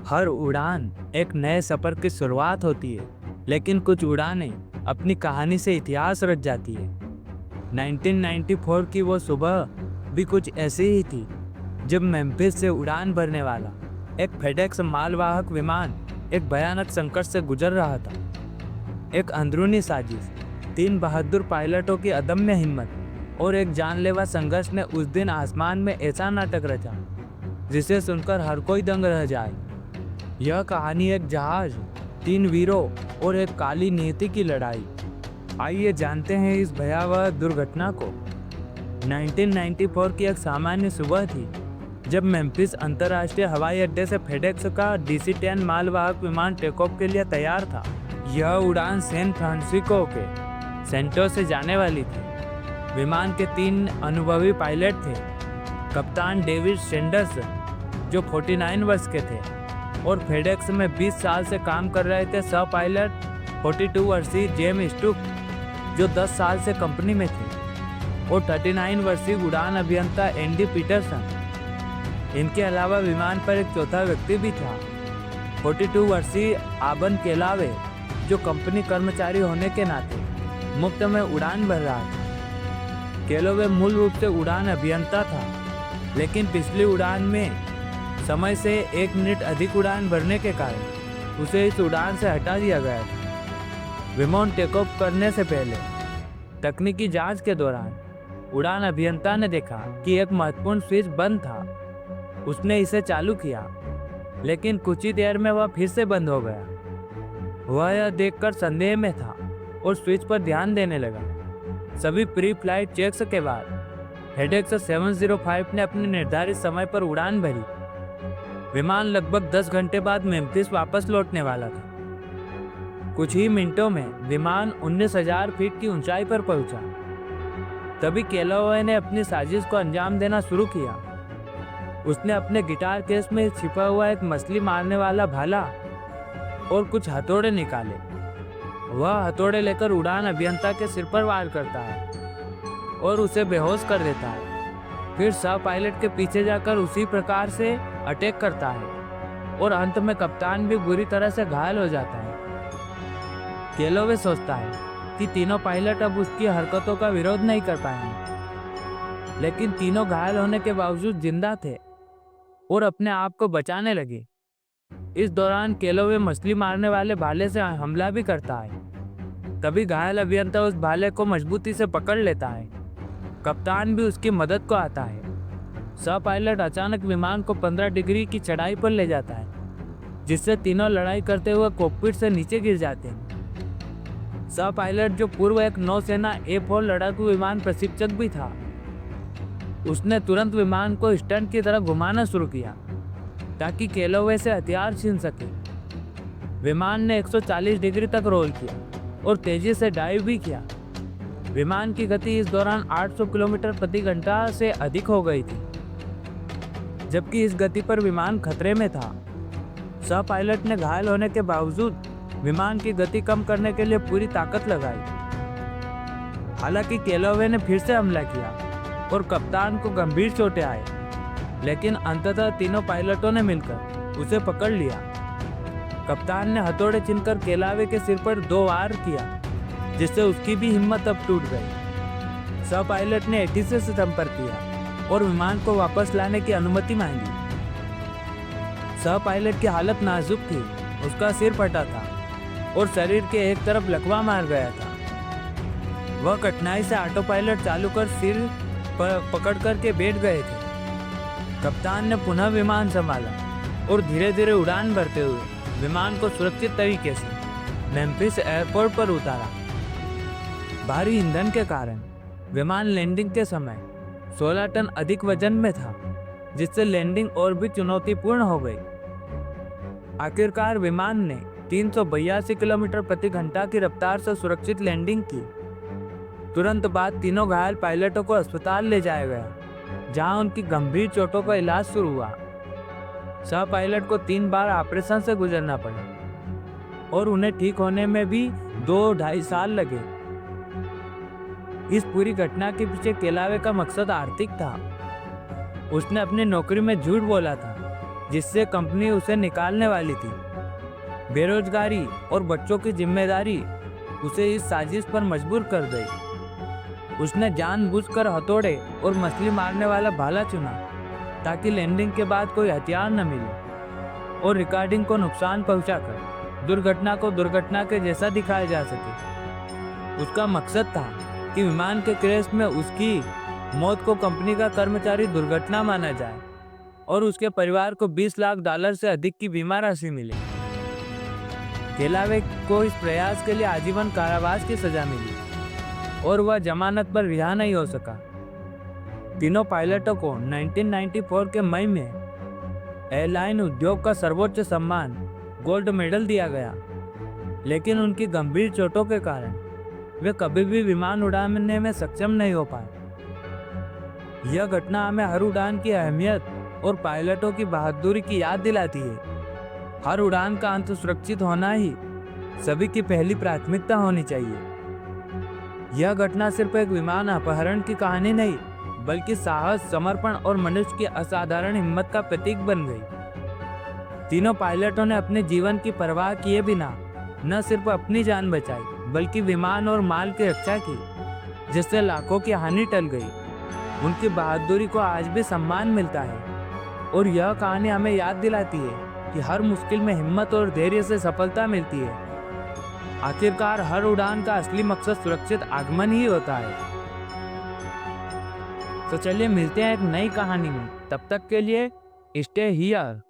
हर उड़ान एक नए सफर की शुरुआत होती है, लेकिन कुछ उड़ानें अपनी कहानी से इतिहास रच जाती है। 1994 की वो सुबह भी कुछ ऐसी ही थी, जब मेम्फिस से उड़ान भरने वाला एक फेडेक्स मालवाहक विमान एक भयानक संकट से गुजर रहा था। एक अंदरूनी साजिश, 3 बहादुर पायलटों की अदम्य हिम्मत और एक जानलेवा संघर्ष ने उस दिन आसमान में ऐसा नाटक रचा, जिसे सुनकर हर कोई दंग रह जाए। यह कहानी एक जहाज, 3 वीरों और एक काली नीति की लड़ाई। आइए जानते हैं इस भयावह दुर्घटना को। 1994 की एक सामान्य सुबह थी, जब मेम्फिस अंतर्राष्ट्रीय हवाई अड्डे से फेडेक्स का DC-10 मालवाहक विमान टेक ऑफ के लिए तैयार था। यह उड़ान सैन फ्रांसिस्को के सेंटो से जाने वाली थी। विमान के 3 अनुभवी पायलट थे। कप्तान डेविड सेंडर्स, जो 49 वर्ष के थे और फेडेक्स में 20 साल से काम कर रहे थे। सह पायलट 42 वर्षीय जेम्स स्टुक, जो 10 साल से कंपनी में थे, और 39 वर्षीय उड़ान अभियंता एंडी पीटरसन। इनके अलावा विमान पर एक चौथा व्यक्ति भी था, 42 वर्षीय आबन केलावे, जो कंपनी कर्मचारी होने के नाते मुफ्त में उड़ान भर रहा था। केलावे मूल रूप से उड़ान अभियंता था, लेकिन पिछली उड़ान में समय से 1 मिनट अधिक उड़ान भरने के कारण उसे इस उड़ान से हटा दिया गया था। विमान टेक ऑफ करने से पहले तकनीकी जांच के दौरान उड़ान अभियंता ने देखा कि एक महत्वपूर्ण स्विच बंद था। उसने इसे चालू किया, लेकिन कुछ ही देर में वह फिर से बंद हो गया। वह यह देखकर संदेह में था और स्विच पर ध्यान देने लगा। सभी प्री फ्लाइट चेक्स के बाद फेडेक्स 705 ने अपने निर्धारित समय पर उड़ान भरी। विमान लगभग 10 घंटे बाद मेम्फिस वापस लौटने वाला था। कुछ ही मिनटों में विमान 19,000 फीट की ऊंचाई पर पहुंचा। तभी केलावे ने अपनी साजिश को अंजाम देना शुरू किया। उसने अपने गिटार केस में छिपा हुआ एक मछली मारने वाला भाला और कुछ हथौड़े निकाले। वह हथौड़े लेकर उड़ान अभियंता के सिर पर वार करता है और उसे बेहोश कर देता है। फिर सह पायलट के पीछे जाकर उसी प्रकार से अटैक करता है और अंत में कप्तान भी बुरी तरह से घायल हो जाता है। केलावे सोचता है कि तीनों पायलट अब उसकी हरकतों का विरोध नहीं कर पाएंगे, लेकिन तीनों घायल होने के बावजूद जिंदा थे और अपने आप को बचाने लगे। इस दौरान केलावे मछली मारने वाले भाले से हमला भी करता है। तभी घायल अभियंता उस भाले को मजबूती से पकड़ लेता है। कप्तान भी उसकी मदद को आता है। सह पायलट अचानक विमान को 15 डिग्री की चढ़ाई पर ले जाता है, जिससे तीनों लड़ाई करते हुए कॉकपिट से नीचे गिर जाते हैं। सह पायलट, जो पूर्व एक नौसेना A4 लड़ाकू विमान प्रशिक्षक भी था, उसने तुरंत विमान को स्टंट की तरह घुमाना शुरू किया ताकि केलावे से हथियार छीन सके। विमान ने 140 डिग्री तक रोल किया और तेजी से डाइव भी किया। विमान की गति इस दौरान 800 किलोमीटर प्रति घंटा से अधिक हो गई थी। जबकि इस गति पर विमान खतरे में था, सह पायलट ने घायल होने के बावजूद विमान की गति कम करने के लिए पूरी ताकत लगाई। हालांकि केलावे ने फिर से हमला किया और कप्तान को गंभीर चोटें आई, लेकिन अंततः तीनों पायलटों ने मिलकर उसे पकड़ लिया। कप्तान ने हथौड़े छीनकर केलावे के सिर पर 2 वार किया, जिससे उसकी भी हिम्मत अब टूट गई। सह पायलट ने ATC से संपर्क किया और विमान को वापस लाने की अनुमति मांगी। सह पायलट की हालत नाजुक थी। उसका सिर फटा था और शरीर के एक तरफ लकवा मार गया था। वह कठिनाई से ऑटो पायलट चालू कर सिर पकड़ करके बैठ गए थे। कप्तान ने पुनः विमान संभाला और धीरे धीरे उड़ान भरते हुए विमान को सुरक्षित तरीके से मेम्फिस एयरपोर्ट पर उतारा। भारी ईंधन के कारण विमान लैंडिंग के समय 16 टन अधिक वजन में था, जिससे लैंडिंग और भी चुनौतीपूर्ण हो गई। आखिरकार विमान ने 382 किलोमीटर प्रति घंटा की रफ्तार से सुरक्षित लैंडिंग की। तुरंत बाद तीनों घायल पायलटों को अस्पताल ले जाया गया, जहां उनकी गंभीर चोटों का इलाज शुरू हुआ। सह पायलट को 3 बार ऑपरेशन से गुजरना पड़ा और उन्हें ठीक होने में भी 2-2.5 साल लगे। इस पूरी घटना के पीछे केलावे का मकसद आर्थिक था। उसने अपनी नौकरी में झूठ बोला था जिससे कंपनी उसे निकालने वाली थी। बेरोजगारी और बच्चों की जिम्मेदारी उसे इस साजिश पर मजबूर कर गई। उसने जानबूझकर हथौड़े और मछली मारने वाला भाला चुना ताकि लैंडिंग के बाद कोई हथियार न मिले और रिकॉर्डिंग को नुकसान पहुंचाकर दुर्घटना को दुर्घटना के जैसा दिखाया जा सके। उसका मकसद था कि विमान के क्रैश में उसकी मौत को कंपनी का कर्मचारी दुर्घटना माना जाए और उसके परिवार को $20 लाख से अधिक की बीमा राशि मिले। केलावे को इस प्रयास के लिए आजीवन कारावास की सजा मिली और वह जमानत पर रिहा नहीं हो सका। तीनों पायलटों को 1994 के मई में एयरलाइन उद्योग का सर्वोच्च सम्मान गोल्ड मेडल दिया गया, लेकिन उनकी गंभीर चोटों के कारण वे कभी भी विमान उड़ाने में सक्षम नहीं हो पाए। यह घटना हमें हर उड़ान की अहमियत और पायलटों की बहादुरी की याद दिलाती है। हर उड़ान का अंत सुरक्षित होना ही सभी की पहली प्राथमिकता होनी चाहिए। यह घटना सिर्फ एक विमान अपहरण की कहानी नहीं, बल्कि साहस, समर्पण और मनुष्य की असाधारण हिम्मत का प्रतीक बन गई। तीनों पायलटों ने अपने जीवन की परवाह किए बिना न सिर्फ अपनी जान बचाई, बल्कि विमान और माल की रक्षा की, जिससे लाखों की हानि टल गई। उनकी बहादुरी को आज भी सम्मान मिलता है और यह कहानी हमें याद दिलाती है कि हर मुश्किल में हिम्मत और धैर्य से सफलता मिलती है। आखिरकार हर उड़ान का असली मकसद सुरक्षित आगमन ही होता है। तो चलिए मिलते हैं एक नई कहानी में। तब तक के लिए स्टे हियर।